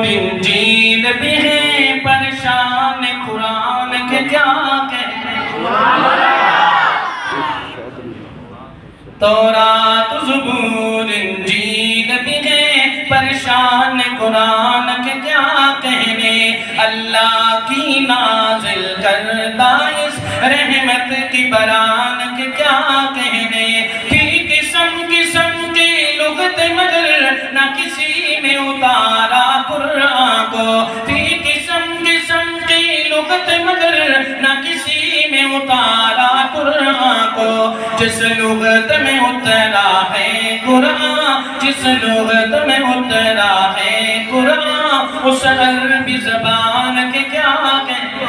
انجیل بھی ہیں پریشان قرآن کے کیا کہنے تورات زبور انجیل بھی ہیں پریشان قرآن کے کیا کہنے اللہ کی نازل کردہ اس رحمت کی بران کے کیا کہنے کی قسم قسم کی لغت مگر نہ کسی نے اتارا قرآن کو تھی قسم قسم کی لغت مگر نہ کسی نے اتارا قرآن کو جس لغت میں اترا ہے قرآن جس لغت میں اترا ہے قرآن اس عربی زبان کے کیا کہنے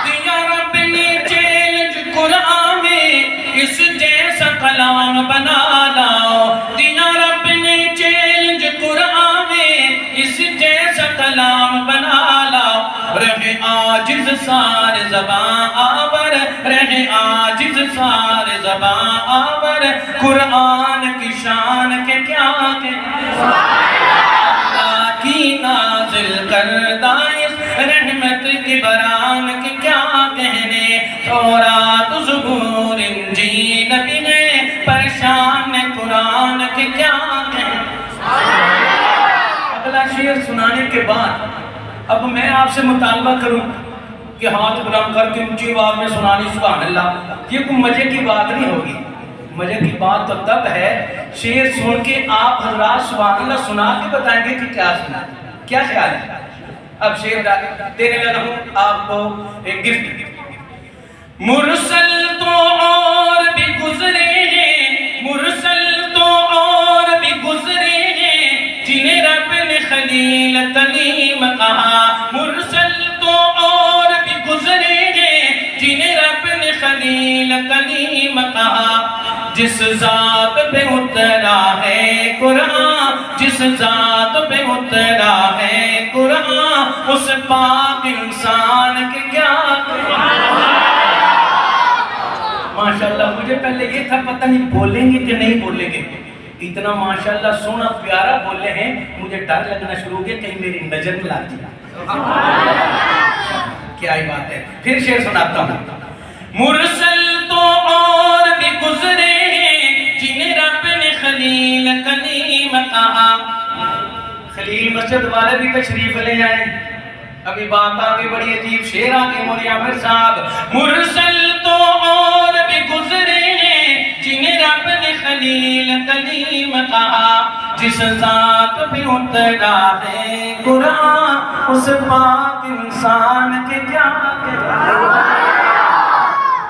دیا رب نے چیلنج قرآن میں اس جیسا کلام بنا لاؤ دیا رب نے چیلنج قرآن میں اس جیسا کلام بنا لاؤ رہے عاجز سارے زبان آور رہے عاجز سارے زبان آور قرآن کی شان کے کیا اللہ کی نازل کردہ اس رحمت کی بران کے کیا کہنے تورات زبور انجیل بھی ہیں پریشان قرآن کے کیا کہنے اگلا شعر سنانے کے بعد اب میں آپ سے مطالبہ کروں کہ ہاتھ بلند کر کے اونچی آواز میں سنانی سبحان اللہ یہ کوئی مزے کی بات نہیں ہوگی مزے کی بات تو تب ہے شعر سن کے آپ حضرات سبحان اللہ سنا کے بتائیں گے کہ کیا سنا کیا خیال ہے اب شعر دینے لگا ہوں آپ کو ایک گفٹ مرسل تو اور بھی گزرے ہیں مرسل تو اور بھی گزرے ہیں جنہیں رب نے خلیل کلیم کہا مرسل تو اور بھی گزرے ہیں جنہیں رب نے خلیل کلیم کہا جس ذات پہ اترا ہے قرآن جس ذات پہ اترا ہے قرآن اس پاک انسان کے کیا ماشاءاللہ مجھے پہلے یہ تھا پتہ نہیں بولیں گے کہ نہیں بولیں گے اتنا ماشاءاللہ سونا پیارا بولے ہیں مجھے ڈر لگنا شروع ہو گیا کہیں میری نظر میں لگ جائے کیا ہی بات ہے پھر شعر سناتا ہوں مرسل تو اور بھی گزرے ہیں جنہیں رب نے خلیل کلیم کہا خلیل مسجد والے بھی تشریف لے جائیں ابھی بات آگے بڑی عجیب شعر آگے مولی عامر صاحب مرسل تو اور بھی گزرے ہیں جنہیں رب نے خلیل کلیم کہا جس ذات پہ اترا ہے قرآن اس پاک انسان کے کیا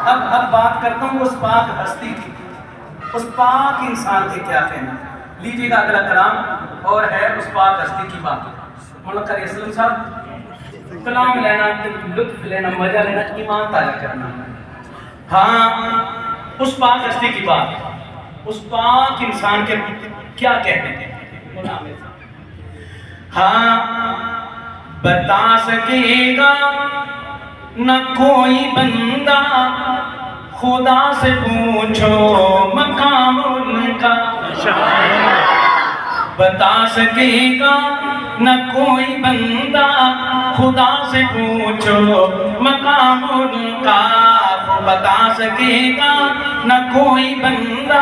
اب بات کرتا ہوں اس پاک ہستی کی اس پاک انسان کے کیا کہنا لیجیے گا اگلا کلام اور ہے اس پاک ہستی کی بات مولانا قاری اسلم صاحب کلام لینا لطف لینا مزہ لینا ایمان تازہ کرنا ہاں اس پاک ہستی کی بات اس پاک انسان کے کیا کہتے ہیں ہاں بتا سکے گا نہ کوئی بندہ خدا سے پوچھو مقام ان کا بتا سکے گا نہ کوئی بندہ خدا سے پوچھو مقام ان کا بتا سکے گا نہ کوئی بندہ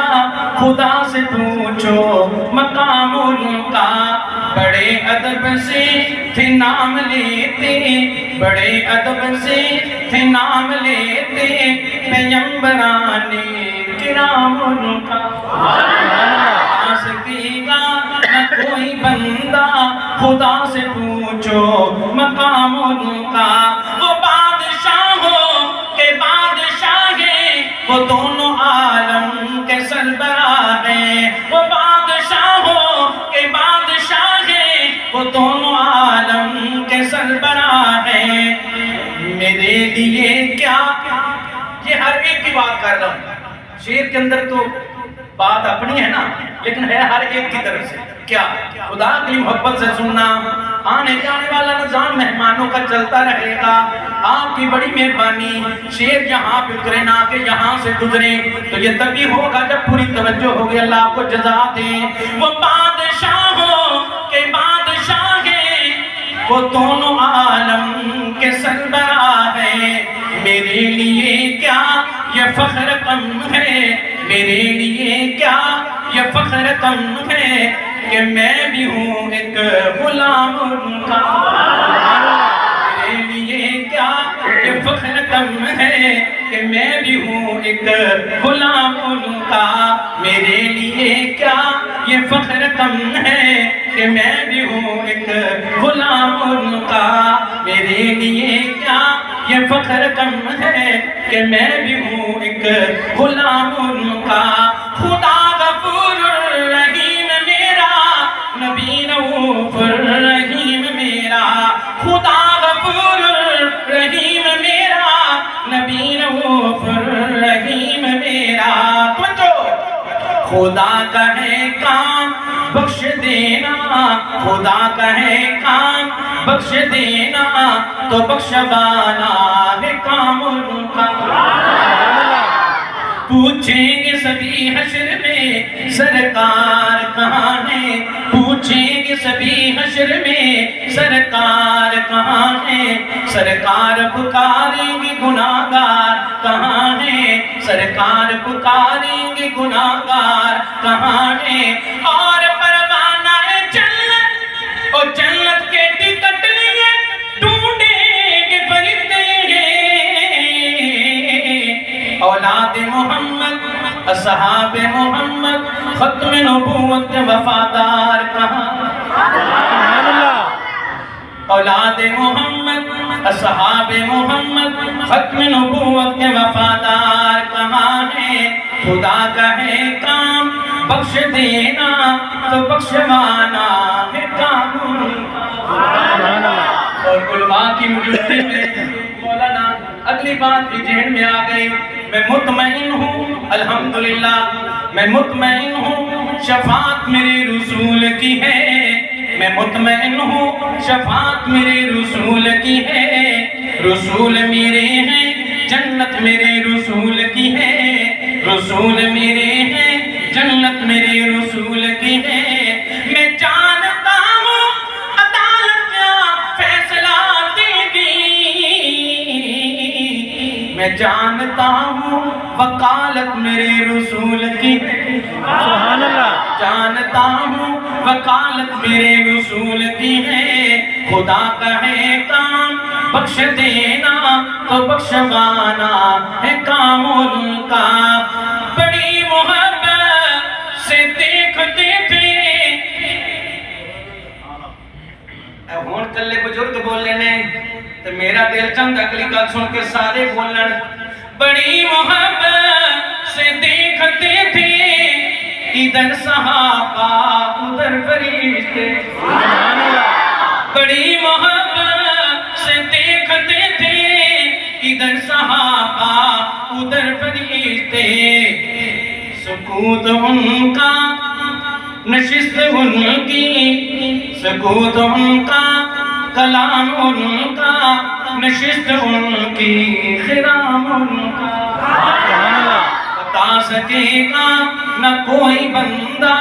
خدا سے پوچھو مقام ان کا بڑے ادب سے تھے نام لیتے بڑے ادب سے تھے نام لیتے پیغمبران کرام ان کا بتا سکے گا نہ کوئی بندہ خدا سے پوچھو مقام ان کا وہ بادشاہوں کے بادشاہ ہیں وہ دونوں عالم کے سربراہ ہیں وہ بادشاہوں کے بادشاہ ہیں وہ دونوں عالم کے سربراہ ہیں میرے لیے کیا یہ ہر ایک کی بات کر رہا ہوں شعر کے اندر تو بات اپنی ہے نا لیکن ہے ہر ایک کی طرف سے کیا خدا کی محبت سے سننا آنے جانے والا نظام مہمانوں کا چلتا رہے گا آپ کی بڑی مہربانی شعر یہاں پہ اترے نہ کہ یہاں سے گزرے تو یہ تبھی ہوگا جب پوری توجہ ہوگی اللہ آپ کو جزا دے وہ بادشاہوں کے بادشاہ وہ دونوں عالم کے سربراہ ہے. میرے لیے کیا یہ فخر کم ہے, میرے لیے کیا یہ فخر کم ہے کہ میں بھی ہوں ایک غلام ان کا. میرے لیے کیا یہ فخر کم ہے کہ میں بھی ہوں ایک غلام ان کا. میرے لیے کیا یہ فخر کم ہے کہ میں بھی ہوں ایک غلام ان کا. میرے لیے کیا یہ فخر کم ہے کہ میں بھی ہوں ایک غلام ان کا. خدا غفور الرحیم میرا, نبی رؤوف الرحیم میرا. خدا غفور الرحیم میرا, نبی رؤوف الرحیم میرا. خدا کا ہے کام بخش دینا, خدا کا ہے کام بخش دینا, تو بخشوانا ہے کام ان کا. پوچھیں گے سبھی حشر میں سرکار کہاں ہے, پوچھیں گے سبھی حشر میں سرکار کہاں ہے. سرکار پکاریں گے گناہگار کہاں ہے, سرکار پکاریں گے گناہگار کہاں ہے. اور پروانہ جنت اور جنت کے ٹکٹ لیے ڈھونڈیں گے فرشتے. اولاد محمد اصحاب محمد ختم نبوت کے وفادار کہاں. اولاد محمد اصحاب محمد ختم نبوت کے وفادار کہاں ہے. خدا کا ہے کام بخش دینا, تو بخشوانا ہے کام ان کا. اور علماء کی موجودگی میں مولانا اگلی بات بھی ذہن میں آ گئی. میں مطمئن ہوں الحمدللہ, میں مطمئن ہوں شفاعت میرے رسول کی ہے. میں مطمئن ہوں شفاعت میرے رسول کی ہے. رسول میرے ہیں جنت میرے رسول کی ہے. رسول میرے ہیں جنت میرے رسول کی ہے. میں جانتا ہوں عدالت کیا فیصلہ دے گی, میں جانتا ہوں وکالت میرے رسول کی ہے. سبحان اللہ. جانتا ہوں وکالت میرے رسول کی ہے. خدا کا ہے کام بخش دینا, تو بخشوانا ہے کام ان کا. بڑی محبت سے دیکھتے تھے, ہون کلے بزرگ بولنے نے تو میرا دل چند اگلی گل سن کے سارے بولن. بڑی محبت سے دیکھتے تھے, ادھر صحابہ ادھر فرشتے. بڑی محبت سے دیکھتے تھے, ادھر صحابہ ادھر فرشتے. سکوت ان کا نشست ان کی, سکوت ان کا کلام ان کا, نشست ان کی خرام ان کا. بتا سکے گا نہ کوئی بندہ,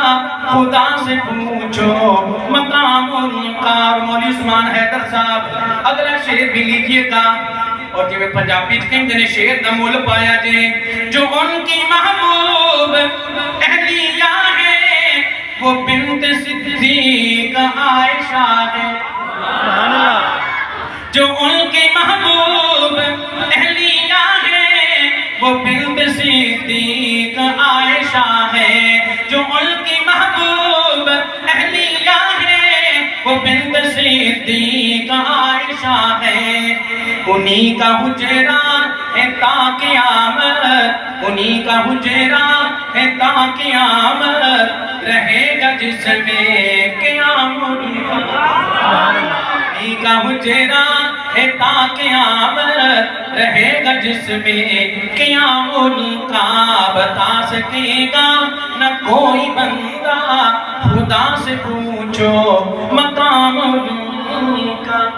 خدا سے پوچھو مقام ان کا. مولی عثمان حیدر صاحب اگلا شعر بھی لیجئے گا. اور جو میں پنجابی کہیں جنہیں شعر دا مول پایا جے. جو ان کی محبوب اہلیہ ہے, وہ بنت صدیق عائشہ ہے. جو ان کی محبوب اہلیہ ہے, وہ بنت صدیق عائشہ ہے. جو ان کی محبوب اہلیہ ہے, وہ بنت صدیق عائشہ ہے. انہی کا حجرہ ہے تا قیامت, انہی کا حجرہ ہے تا قیامت, رہے گا جس میں قیامت. انہی کا حجرہ ہے تا قیامت, رہے گا جس میں قیامت کا. بتا سکے گا نہ کوئی بندہ, خدا سے پوچھو مقام ان کا.